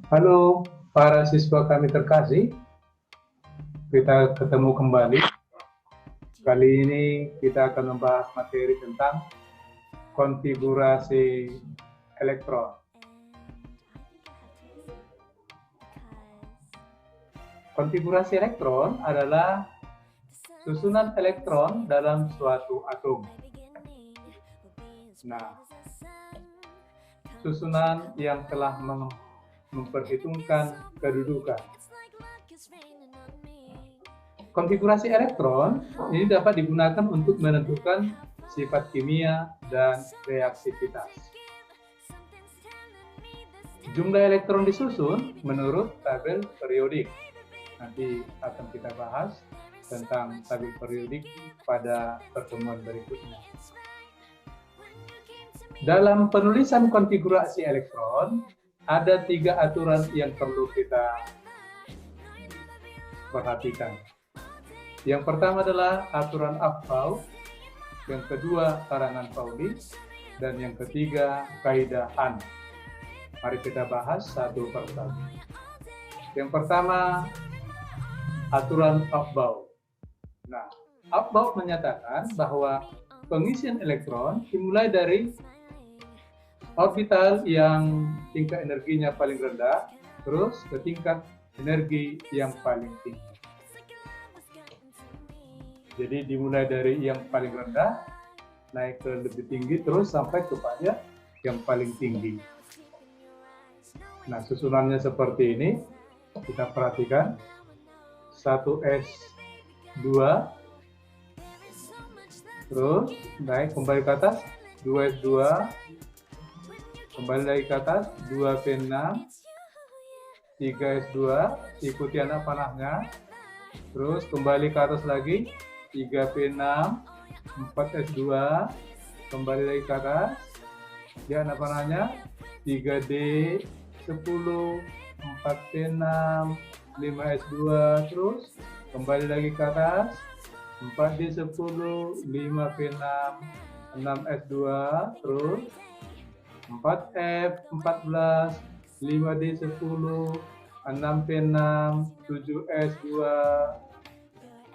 Halo para siswa kami terkasih, kita ketemu kembali. Kali ini kita akan membahas materi tentang konfigurasi elektron. Konfigurasi elektron adalah susunan elektron dalam suatu atom. Nah, susunan yang telah memperhitungkan kedudukan. Konfigurasi elektron ini dapat digunakan untuk menentukan sifat kimia dan reaksivitas. Jumlah elektron disusun menurut tabel periodik. Nanti akan kita bahas tentang tabel periodik pada pertemuan berikutnya. Dalam penulisan konfigurasi elektron, ada 3 aturan yang perlu kita perhatikan. Yang pertama adalah aturan Aufbau, yang kedua karangan Pauli, dan yang ketiga kaidah Hahn. Mari kita bahas satu persatu. Yang pertama, aturan Aufbau. Nah, Aufbau menyatakan bahwa pengisian elektron dimulai dari orbital yang tingkat energinya paling rendah, terus ke tingkat energi yang paling tinggi. Jadi dimulai dari yang paling rendah, naik ke lebih tinggi, terus sampai kepada yang paling tinggi. Nah, susunannya seperti ini. Kita perhatikan. 1s2, terus naik kembali ke atas, 2s2, kembali lagi ke atas, 2p6, 3s2, ikuti anak panahnya, terus kembali ke atas lagi, 3p6, 4s2, kembali lagi ke atas, dia anak panahnya, 3d10, 4p6, 5s2, terus kembali lagi ke atas, 4d10, 5p6, 6s2, terus 4f14, 5d10, 6p6, 7s2,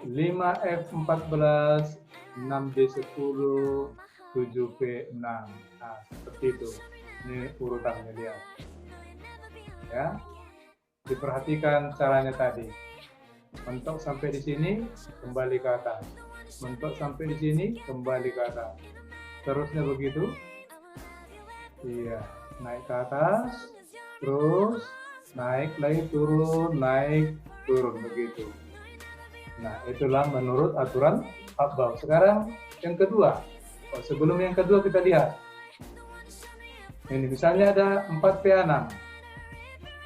5f14, 6d10, 7p6. Nah, seperti itu. Ini urutannya dia. Ya. Diperhatikan caranya tadi. Mentok sampai di sini, kembali ke atas. Mentok sampai di sini, kembali ke atas. Terusnya begitu. Iya, naik ke atas, terus naik lagi turun begitu. Nah, itulah menurut aturan Aufbau. Sekarang yang kedua. Sebelum yang kedua kita lihat. Ini misalnya ada 4pa6.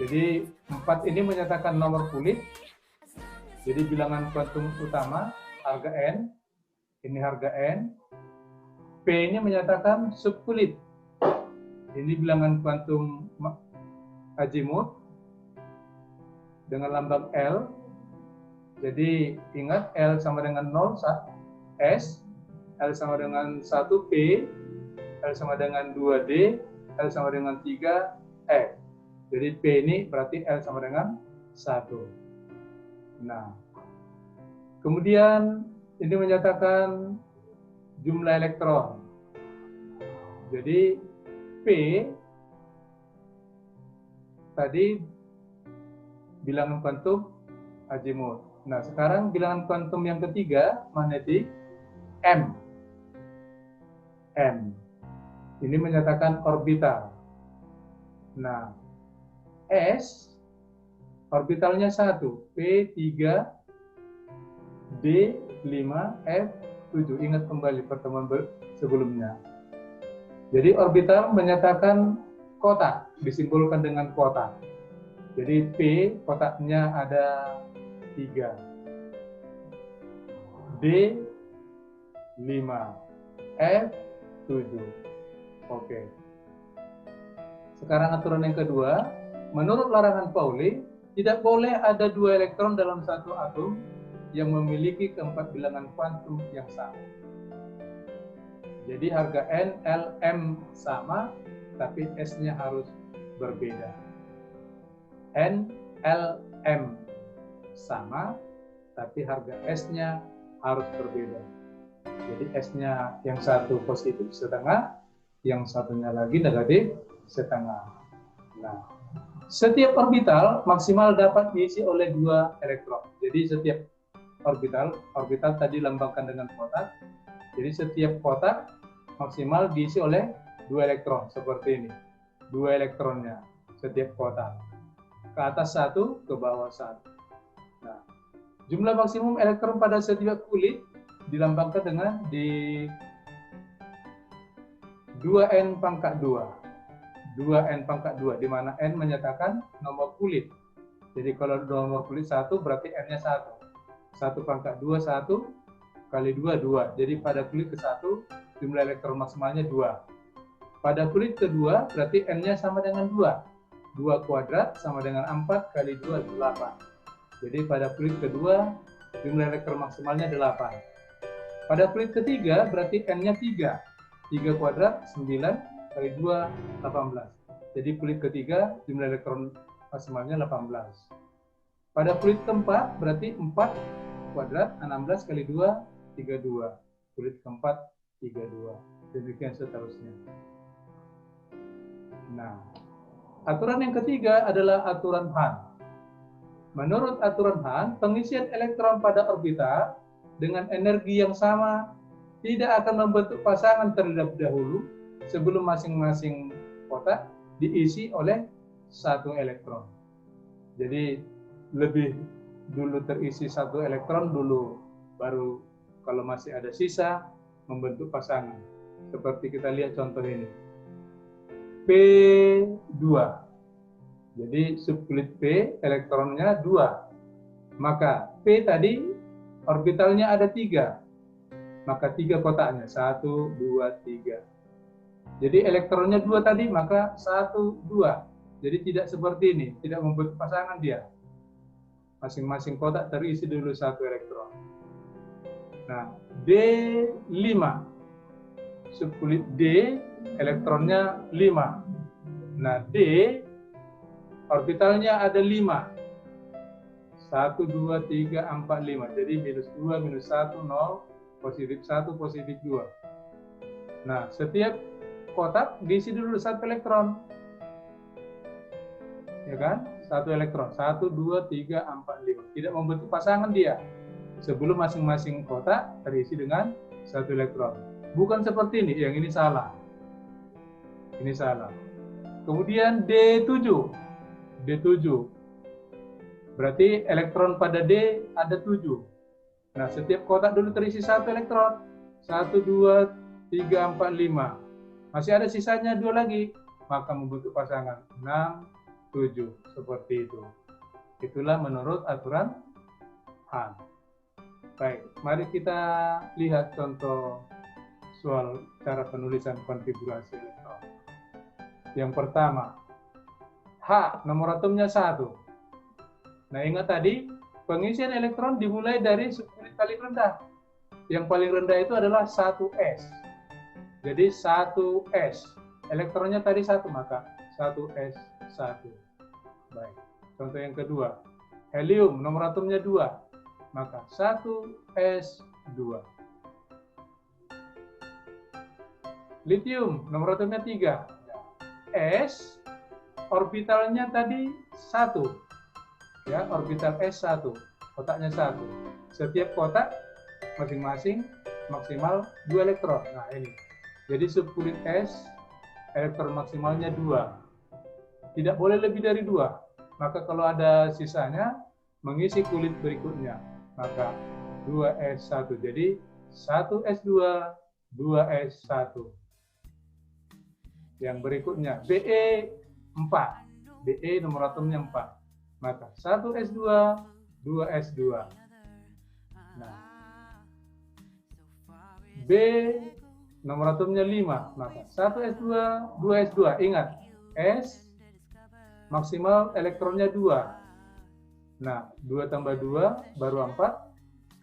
Jadi 4 ini menyatakan nomor kulit. Jadi bilangan kuantum utama harga N. Ini harga N. P ini menyatakan subkulit. Ini bilangan kuantum azimut dengan lambang L. Jadi ingat L sama dengan 0 S, L sama dengan 1 P, L sama dengan 2D, L sama dengan 3 F. Jadi P ini berarti L sama dengan 1. Nah, kemudian ini menyatakan jumlah elektron. Jadi P tadi bilangan kuantum azimut. Nah, sekarang bilangan kuantum yang ketiga, magnetik, M. M. Ini menyatakan orbital. Nah, S orbitalnya 1, P3, D5, F7. Ingat kembali pertemuan sebelumnya. Jadi orbital menyatakan kotak, disimbolkan dengan kotak. Jadi P kotaknya ada 3. D5, F7. Oke. Sekarang aturan yang kedua. Menurut larangan Pauli, tidak boleh ada 2 elektron dalam satu atom yang memiliki keempat bilangan kuantum yang sama. Jadi harga N, L, M sama, tapi S-nya harus berbeda. N, L, M sama, tapi harga S-nya harus berbeda. Jadi S-nya yang satu positif setengah, yang satunya lagi negatif setengah. Nah, setiap orbital maksimal dapat diisi oleh 2 elektron. Jadi setiap orbital tadi lambangkan dengan kotak. Jadi setiap kotak maksimal diisi oleh 2 elektron seperti ini. 2 elektronnya setiap kotak. Ke atas 1, ke bawah 1. Nah, jumlah maksimum elektron pada setiap kulit dilambangkan dengan di 2n pangkat 2. 2n pangkat 2, di mana n menyatakan nomor kulit. Jadi kalau nomor kulit 1 berarti n-nya 1. 1 pangkat 2, 1 kali 2, 2. Jadi pada kulit ke-1 jumlah elektron maksimalnya 2. Pada kulit kedua berarti n-nya sama dengan 2. 2 kuadrat sama dengan 4 kali 2, 8. Jadi pada kulit kedua jumlah elektron maksimalnya 8. Pada kulit ketiga berarti n-nya 3. 3 kuadrat 9 kali 2, 18. Jadi kulit ketiga jumlah elektron maksimalnya 18. Pada kulit keempat berarti 4 kuadrat 16 kali 2, 32. Kulit keempat 32. Demikian seterusnya. Nah, aturan yang ketiga adalah aturan Hahn. Menurut aturan Hahn, pengisian elektron pada orbital dengan energi yang sama tidak akan membentuk pasangan terlebih dahulu sebelum masing-masing kotak diisi oleh 1 elektron. Jadi lebih dulu terisi 1 elektron dulu, baru kalau masih ada sisa membentuk pasangan. Seperti kita lihat contoh ini. P2. Jadi subkulit P elektronnya 2. Maka P tadi orbitalnya ada 3. Maka 3 kotaknya, 1, 2, 3. Jadi elektronnya 2 tadi, maka 1, 2. Jadi tidak seperti ini, tidak membentuk pasangan dia. Masing-masing kotak terisi dulu 1 elektron. Nah, D5. Subkulit D, elektronnya 5. Nah, D, orbitalnya ada 5. 1, 2, 3, 4, 5. Jadi minus 2, minus 1, 0, positif 1, positif 2. Nah, setiap kotak diisi dulu 1 elektron. Ya kan? 1 elektron. 1, 2, 3, 4, 5. Tidak membentuk pasangan dia. Sebelum masing-masing kotak terisi dengan 1 elektron. Bukan seperti ini. Yang ini salah. Ini salah. Kemudian D7. D7. Berarti elektron pada D ada 7. Nah, setiap kotak dulu terisi 1 elektron. 1, 2, 3, 4, 5. Masih ada sisanya 2 lagi, maka membentuk pasangan 6, 7, seperti itu. Itulah menurut aturan Hahn. Baik, mari kita lihat contoh soal cara penulisan konfigurasi elektron. Yang pertama, H, nomor atomnya 1. Nah, ingat tadi, pengisian elektron dimulai dari subkulit paling rendah. Yang paling rendah itu adalah 1s. Jadi 1s, elektronnya tadi 1, maka 1s1. Baik, contoh yang kedua, helium, nomor atomnya 2, maka 1s2. Lithium, nomor atomnya 3, s, orbitalnya tadi 1, ya, orbital s1, kotaknya 1. Setiap kotak masing-masing maksimal 2 elektron. Nah, ini. Jadi subkulit S, elektron maksimalnya 2. Tidak boleh lebih dari 2. Maka kalau ada sisanya, mengisi kulit berikutnya. Maka 2S1. Jadi 1S2, 2S1. Yang berikutnya, Be4. Be nomor atomnya 4. Maka 1S2, 2S2. Nah, B nomor atomnya 5, maka 1s2, 2s2. Ingat, S maksimal elektronnya 2. Nah, 2 tambah 2 baru 4,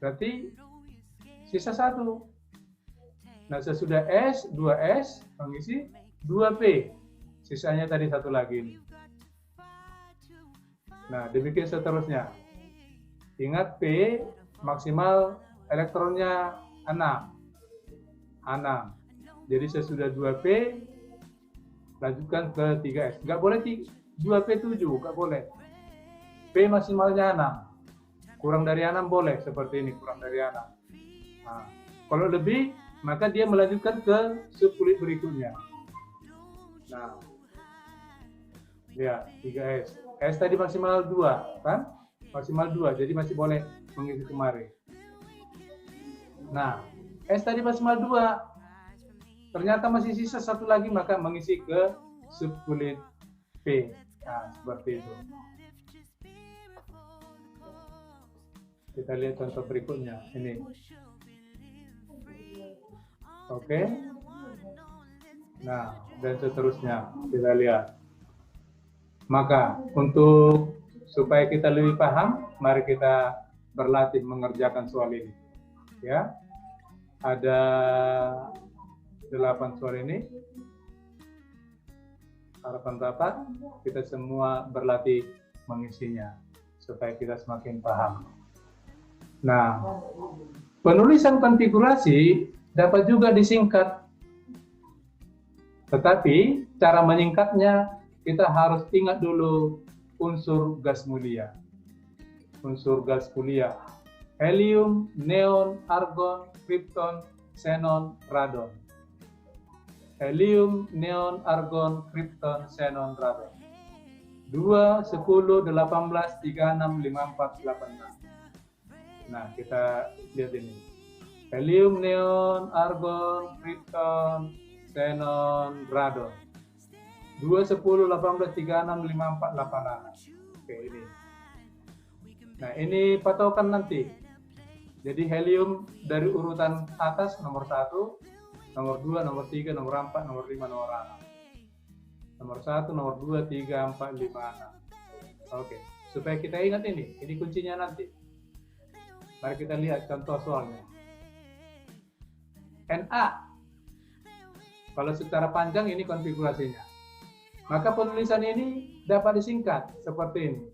berarti sisa 1. Nah, sesudah S, 2S, mengisi 2P. Sisanya tadi 1 lagi. Nah, demikian seterusnya. Ingat P maksimal elektronnya 6. Jadi sesudah 2P, lanjutkan ke 3S. Nggak boleh 2P7, nggak boleh. P maksimalnya 6. Kurang dari 6 boleh, seperti ini, kurang dari 6. Nah, kalau lebih, maka dia melanjutkan ke subkulit berikutnya. Nah, ya, 3S. S tadi maksimal 2, kan? Maksimal 2, jadi masih boleh mengisi kemari. Nah, S tadi maksimal 2, ternyata masih sisa satu lagi, maka mengisi ke subkulit P. Nah, seperti itu. Kita lihat contoh berikutnya. Ini. Oke. Nah, dan seterusnya. Kita lihat. Maka, untuk supaya kita lebih paham, mari kita berlatih mengerjakan soal ini. Ya. Ada 8 soal ini. Harapan Bapak, kita semua berlatih mengisinya supaya kita semakin paham. Nah, penulisan konfigurasi dapat juga disingkat. Tetapi cara menyingkatnya kita harus ingat dulu unsur gas mulia. Unsur gas mulia: helium, neon, argon, krypton, xenon, radon. Helium, neon, argon, krypton, xenon, radon. 2, 10, 18, 36, 54, 86. Nah, kita lihat ini. Helium, neon, argon, krypton, xenon, radon. 2, 10, 18, 36, 54, 86. Oke, ini. Nah, ini patokan nanti. Jadi helium dari urutan atas nomor 1, nomor 2, nomor 3, nomor 4, nomor 5, nomor 6. Nomor 1, nomor 2, 3, 4, 5, 6. Oke, supaya kita ingat ini kuncinya nanti. Mari kita lihat contoh soalnya. Na. Kalau secara panjang ini konfigurasinya. Maka penulisan ini dapat disingkat seperti ini.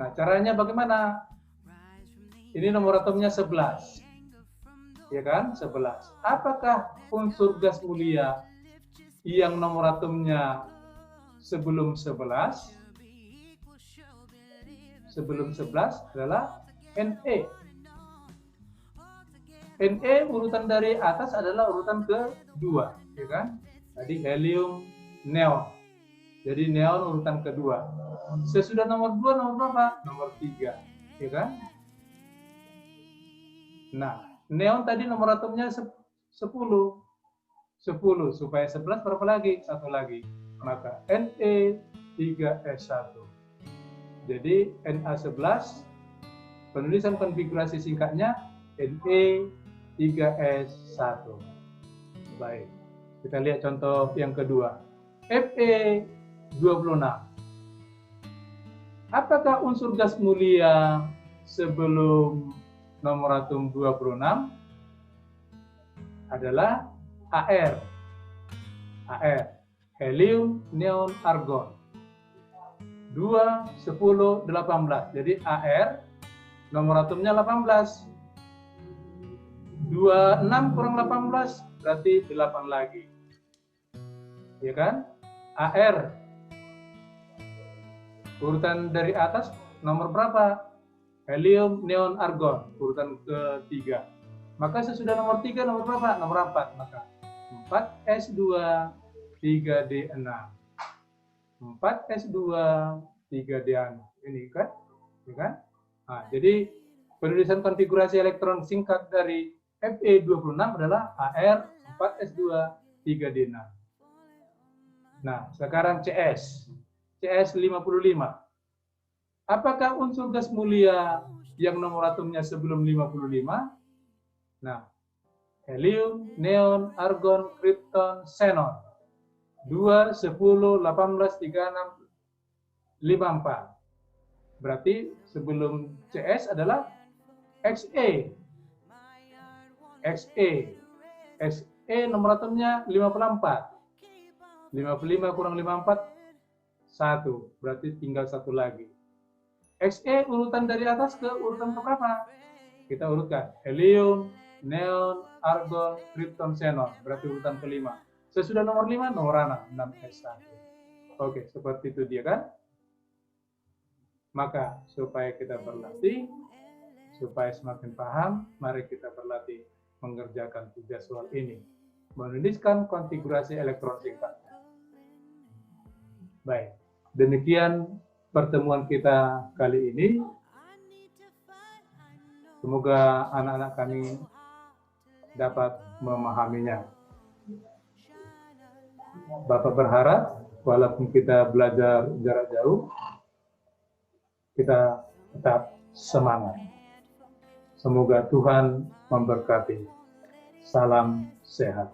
Nah, caranya bagaimana? Ini nomor atomnya 11. Ya kan? 11. Apakah unsur gas mulia yang nomor atomnya sebelum 11? Sebelum 11 adalah Ne. Ne urutan dari atas adalah urutan kedua, ya kan? Tadi helium, neon. Jadi neon urutan kedua. Sesudah nomor 2, nomor berapa? Nomor 3, ya kan? Nah, neon tadi nomor atomnya 10. 10, supaya 11 berapa lagi? Satu lagi. Maka Ne3S1. Jadi Na11, penulisan konfigurasi singkatnya Ne3S1. Baik, kita lihat contoh yang kedua. Fe26. Apakah unsur gas mulia sebelum nomor atom 26? Adalah Ar. Helium, neon, argon. 2, 10, 18. Jadi Ar nomor atomnya 18. 26 kurang 18 berarti 8 lagi. Ya kan? Ar urutan dari atas nomor berapa? Helium, neon, argon, urutan ketiga. Maka sesudah nomor 3 nomor berapa? Nomor 4. Maka 4S2 3D6. 4S2 3D6. Ini kan? Ya kan? Nah, jadi penulisan konfigurasi elektron singkat dari Fe26 adalah Ar 4S2 3D6. Nah, sekarang CS. CS55. Apakah unsur gas mulia yang nomor atomnya sebelum 55? Nah, helium, neon, argon, krypton, xenon. 2, 10, 18, 36, 54. Berarti sebelum CS adalah Xe. Xe nomor atomnya 54. 55 kurang 54, 1. Berarti tinggal 1 lagi. Xe urutan dari atas ke urutan keberapa? Kita urutkan helium, neon, argon, krypton, xenon. Berarti urutan kelima. Sesudah nomor 5, nomor 6S1. Oke, seperti itu dia kan? Maka supaya kita berlatih, supaya semakin paham, mari kita berlatih mengerjakan 3 soal ini. Menuliskan konfigurasi elektron singkatnya. Baik, demikian pertemuan kita kali ini. Semoga anak-anak kami dapat memahaminya. Bapak berharap, walaupun kita belajar jarak jauh, kita tetap semangat. Semoga Tuhan memberkati. Salam sehat.